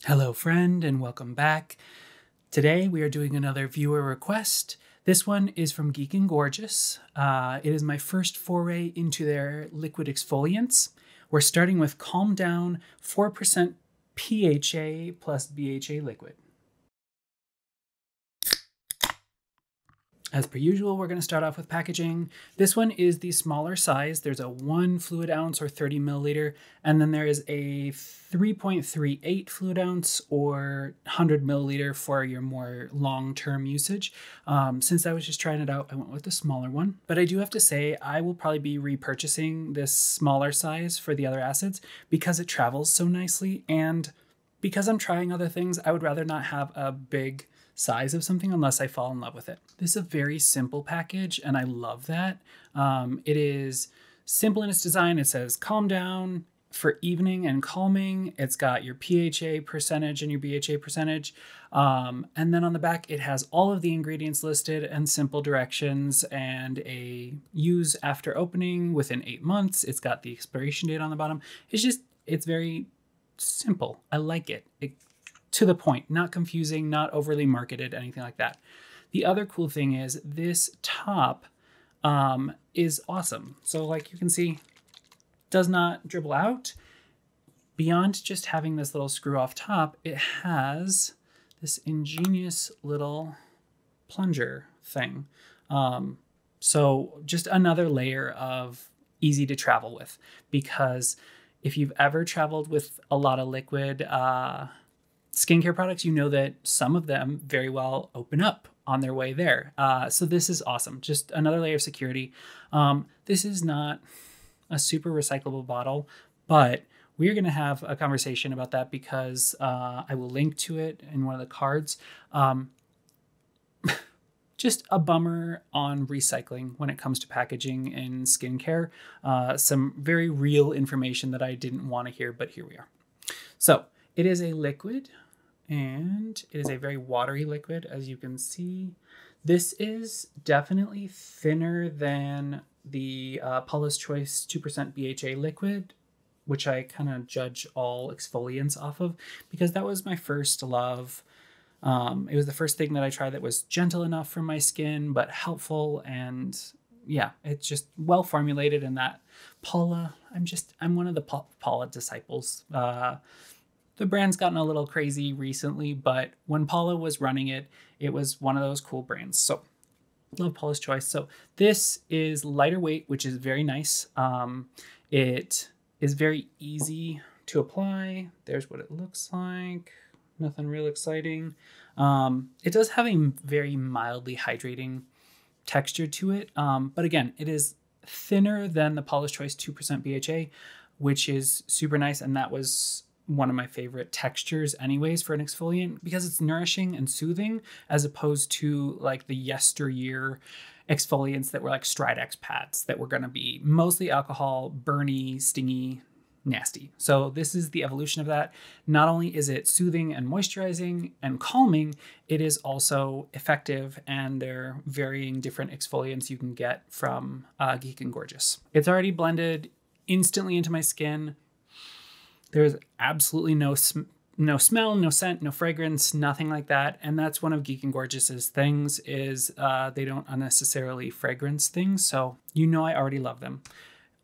Hello friend and welcome back. Today we are doing another viewer request. This one is from Geek and Gorgeous. It is my first foray into their liquid exfoliants. We're starting with Calm Down 4% PHA plus BHA liquid. As per usual, we're going to start off with packaging. This one is the smaller size. There's a 1 fluid ounce or 30 milliliter, and then there is a 3.38 fluid ounce or 100 milliliter for your more long-term usage. Since I was just trying it out, I went with the smaller one. But I do have to say, I will probably be repurchasing this smaller size for the other acids because it travels so nicely, and because I'm trying other things, I would rather not have a big size of something unless I fall in love with it. This is a very simple package and I love that. It is simple in its design. It says calm down for evening and calming. It's got your PHA percentage and your BHA percentage. And then on the back, it has all of the ingredients listed and simple directions and a use after opening within 8 months. It's got the expiration date on the bottom. It's very simple. I like it. To the point, not confusing, not overly marketed, anything like that. The other cool thing is this top is awesome. So like you can see, does not dribble out. Beyond just having this little screw off top, it has this ingenious little plunger thing. So just another layer of easy to travel with, because if you've ever traveled with a lot of liquid skincare products, you know that some of them very well open up on their way there. So this is awesome. Just another layer of security. This is not a super recyclable bottle, but we're going to have a conversation about that because I will link to it in one of the cards. Just a bummer on recycling when it comes to packaging in skincare. Some very real information that I didn't want to hear, but here we are. So it is a liquid, and it is a very watery liquid, as you can see. This is definitely thinner than the Paula's Choice 2% BHA liquid, which I kind of judge all exfoliants off of, because that was my first love. It was the first thing that I tried that was gentle enough for my skin, but helpful, and yeah, it's just well formulated. And that Paula, I'm one of the Paula disciples. The brand's gotten a little crazy recently, but when Paula was running it, it was one of those cool brands. So love Paula's Choice. So this is lighter weight, which is very nice. It is very easy to apply. There's what it looks like. Nothing real exciting. It does have a very mildly hydrating texture to it. But again, it is thinner than the Paula's Choice 2% BHA, which is super nice. And that was one of my favorite textures anyways for an exfoliant, because it's nourishing and soothing, as opposed to like the yesteryear exfoliants that were like Stridex pads that were going to be mostly alcohol, burny, stingy, nasty. So this is the evolution of that. Not only is it soothing and moisturizing and calming, it is also effective, and there are varying different exfoliants you can get from Geek and Gorgeous. It's already blended instantly into my skin. There's absolutely no smell, no scent, no fragrance, nothing like that. And that's one of Geek and Gorgeous's things, is they don't unnecessarily fragrance things. So you know I already love them.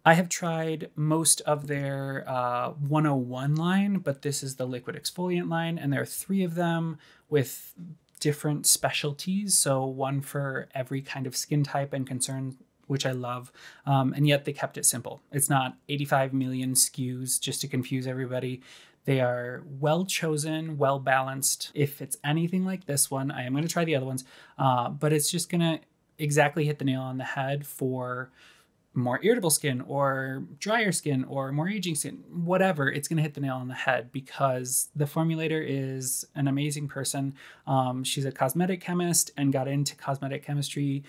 I have tried most of their 101 line, but this is the liquid exfoliant line, and there are 3 of them with different specialties. So one for every kind of skin type and concern, which I love. And yet they kept it simple. It's not 85 million SKUs just to confuse everybody. They are well chosen, well balanced. If it's anything like this one, I am going to try the other ones, but it's just going to exactly hit the nail on the head for more irritable skin or drier skin or more aging skin, whatever. It's going to hit the nail on the head because the formulator is an amazing person. She's a cosmetic chemist and got into cosmetic chemistry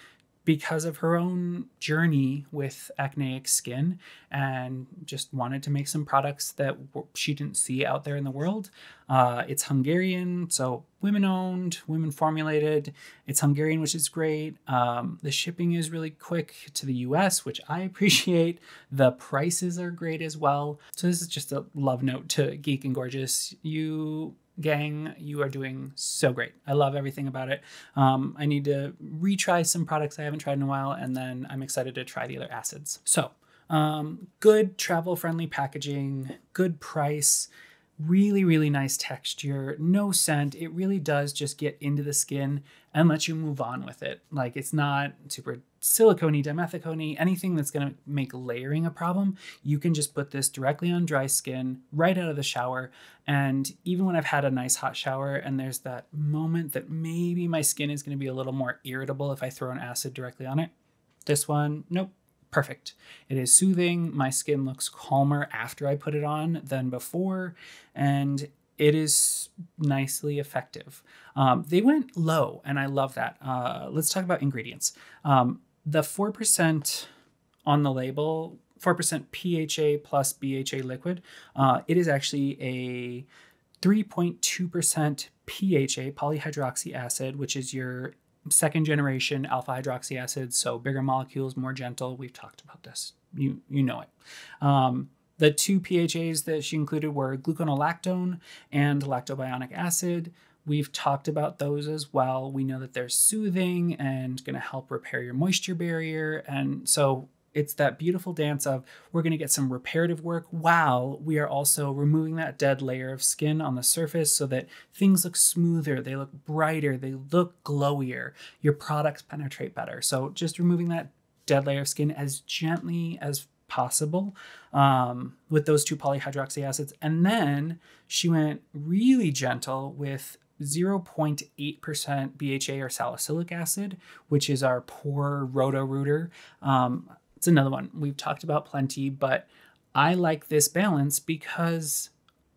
because of her own journey with acneic skin, and just wanted to make some products that she didn't see out there in the world. It's Hungarian, so women owned, women formulated. It's Hungarian, which is great. The shipping is really quick to the US, which I appreciate. The prices are great as well. So this is just a love note to Geek and Gorgeous. You gang, you are doing so great. I love everything about it. I need to retry some products I haven't tried in a while, and then I'm excited to try the other acids. So good travel-friendly packaging, good price, really, really nice texture, no scent. It really does just get into the skin and let you move on with it. Like, it's not super silicone-y, dimethicone-y, anything that's going to make layering a problem. You can just put this directly on dry skin right out of the shower. And even when I've had a nice hot shower and there's that moment that maybe my skin is going to be a little more irritable if I throw an acid directly on it, this one, nope. Perfect. It is soothing. My skin looks calmer after I put it on than before, and it is nicely effective. They went low, and I love that. Let's talk about ingredients. The 4% on the label, 4% PHA plus BHA liquid, it is actually a 3.2% PHA, polyhydroxy acid, which is your second generation alpha hydroxy acid, so bigger molecules, more gentle. We've talked about this. You know it. The two PHAs that she included were gluconolactone and lactobionic acid. We've talked about those as well. We know that they're soothing and going to help repair your moisture barrier. And so it's that beautiful dance of we're going to get some reparative work while we are also removing that dead layer of skin on the surface so that things look smoother, they look brighter, they look glowier, your products penetrate better. So just removing that dead layer of skin as gently as possible with those two polyhydroxy acids. And then she went really gentle with 0.8% BHA or salicylic acid, which is our pore roto-rooter. It's another one we've talked about plenty, but I like this balance because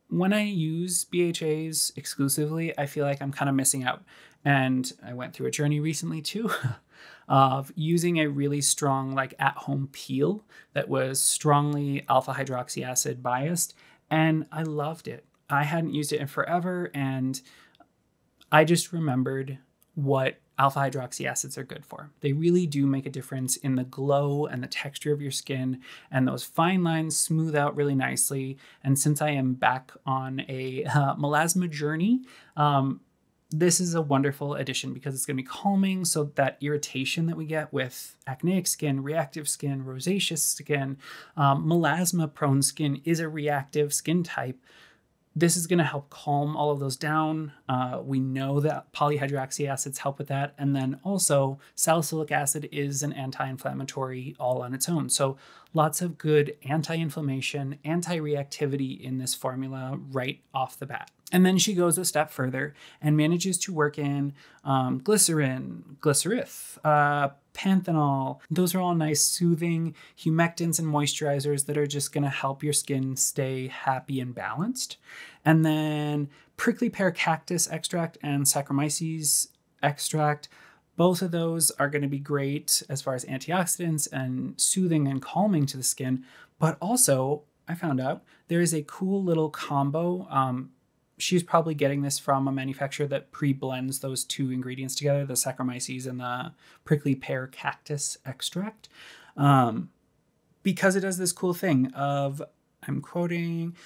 when I use BHAs exclusively, I feel like I'm kind of missing out. And I went through a journey recently too of using a really strong like at-home peel that was strongly alpha hydroxy acid biased, and I loved it. I hadn't used it in forever, and I just remembered what alpha hydroxy acids are good for. They really do make a difference in the glow and the texture of your skin, and those fine lines smooth out really nicely. And since I am back on a melasma journey, this is a wonderful addition because it's going to be calming. So that irritation that we get with acneic skin, reactive skin, rosacea skin, melasma prone skin is a reactive skin type. This is going to help calm all of those down. We know that polyhydroxy acids help with that. And then also salicylic acid is an anti-inflammatory all on its own. So lots of good anti-inflammation, anti-reactivity in this formula right off the bat. And then she goes a step further and manages to work in glycerin, glycerith, panthenol. Those are all nice soothing humectants and moisturizers that are just going to help your skin stay happy and balanced. And then prickly pear cactus extract and Saccharomyces extract. Both of those are going to be great as far as antioxidants and soothing and calming to the skin. But also, I found out there is a cool little combo. She's probably getting this from a manufacturer that pre-blends those two ingredients together, the Saccharomyces and the prickly pear cactus extract, because it does this cool thing of, I'm quoting,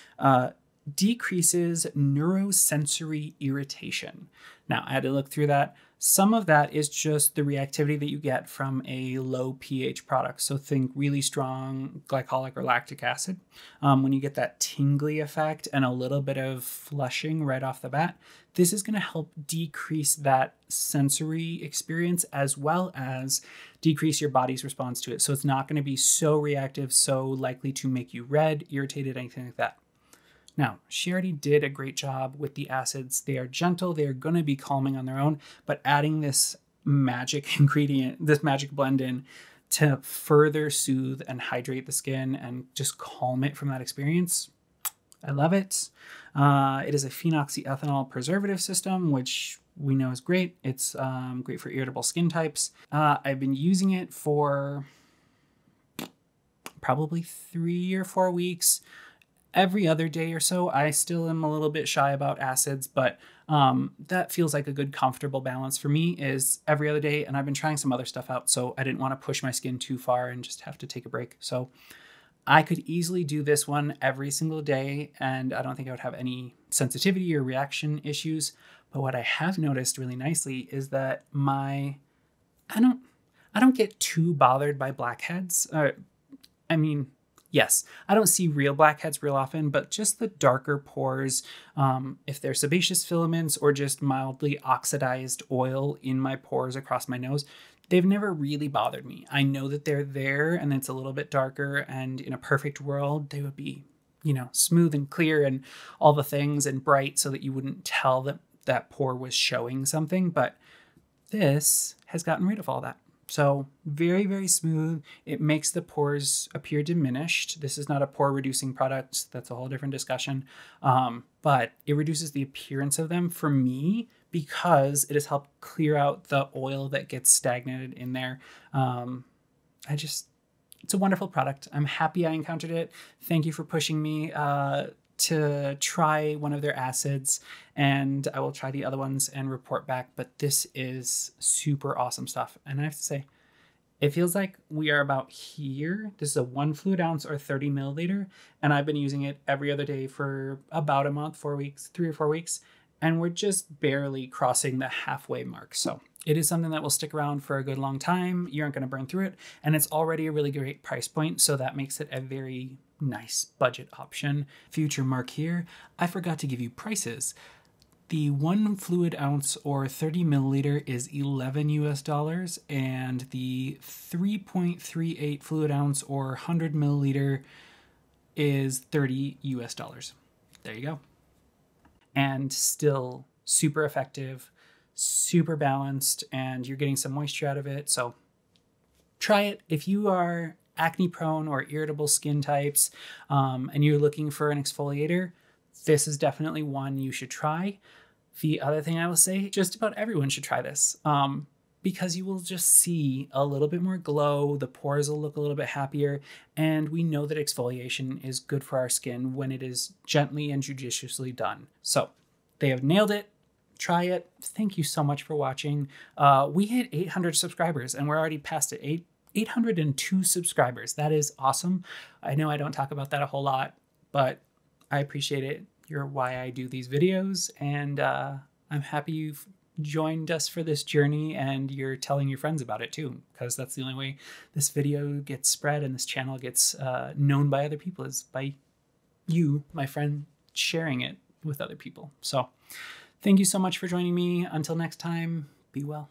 decreases neurosensory irritation. Now, I had to look through that. Some of that is just the reactivity that you get from a low pH product. So think really strong glycolic or lactic acid. When you get that tingly effect and a little bit of flushing right off the bat, this is going to help decrease that sensory experience as well as decrease your body's response to it. So it's not going to be so reactive, so likely to make you red, irritated, anything like that. Now, she already did a great job with the acids. They are gentle, they are going to be calming on their own, but adding this magic ingredient, this magic blend in to further soothe and hydrate the skin and just calm it from that experience, I love it. It is a phenoxyethanol preservative system, which we know is great. It's great for irritable skin types. I've been using it for probably 3 or 4 weeks. every other day or so. I still am a little bit shy about acids, but that feels like a good comfortable balance for me is every other day. And I've been trying some other stuff out, so I didn't want to push my skin too far and just have to take a break. So I could easily do this one every single day, and I don't think I would have any sensitivity or reaction issues. But what I have noticed really nicely is that I don't get too bothered by blackheads. Yes, I don't see real blackheads real often, but just the darker pores, if they're sebaceous filaments or just mildly oxidized oil in my pores across my nose, they've never really bothered me. I know that they're there and it's a little bit darker, and in a perfect world, they would be, smooth and clear and all the things and bright so that you wouldn't tell that that pore was showing something. But this has gotten rid of all that. So very, very smooth. It makes the pores appear diminished. This is not a pore reducing product. That's a whole different discussion. But it reduces the appearance of them for me because it has helped clear out the oil that gets stagnated in there. It's a wonderful product. I'm happy I encountered it. Thank you for pushing me to try one of their acids, and I will try the other ones and report back. But this is super awesome stuff. And I have to say, it feels like we are about here. This is a 1 fluid ounce or 30 milliliter. And I've been using it every other day for about a month, 4 weeks, 3 or 4 weeks. And we're just barely crossing the halfway mark. So it is something that will stick around for a good long time. You aren't going to burn through it. And it's already a really great price point. So that makes it a very nice budget option. Future Mark here. I forgot to give you prices. The 1 fluid ounce or 30 milliliter is $11 US, and the 3.38 fluid ounce or 100 milliliter is $30 US. There you go. And still super effective, super balanced, and you're getting some moisture out of it. So try it if you are acne prone or irritable skin types, and you're looking for an exfoliator. This is definitely one you should try. The other thing I will say, just about everyone should try this, because you will just see a little bit more glow. The pores will look a little bit happier. And we know that exfoliation is good for our skin when it is gently and judiciously done. So they have nailed it. Try it. Thank you so much for watching. We hit 800 subscribers and we're already past it. 802 subscribers. That is awesome. I know I don't talk about that a whole lot, but I appreciate it. You're why I do these videos, and I'm happy you've joined us for this journey and you're telling your friends about it too, because that's the only way this video gets spread and this channel gets known by other people, is by you, my friend, sharing it with other people. So thank you so much for joining me. Until next time, be well.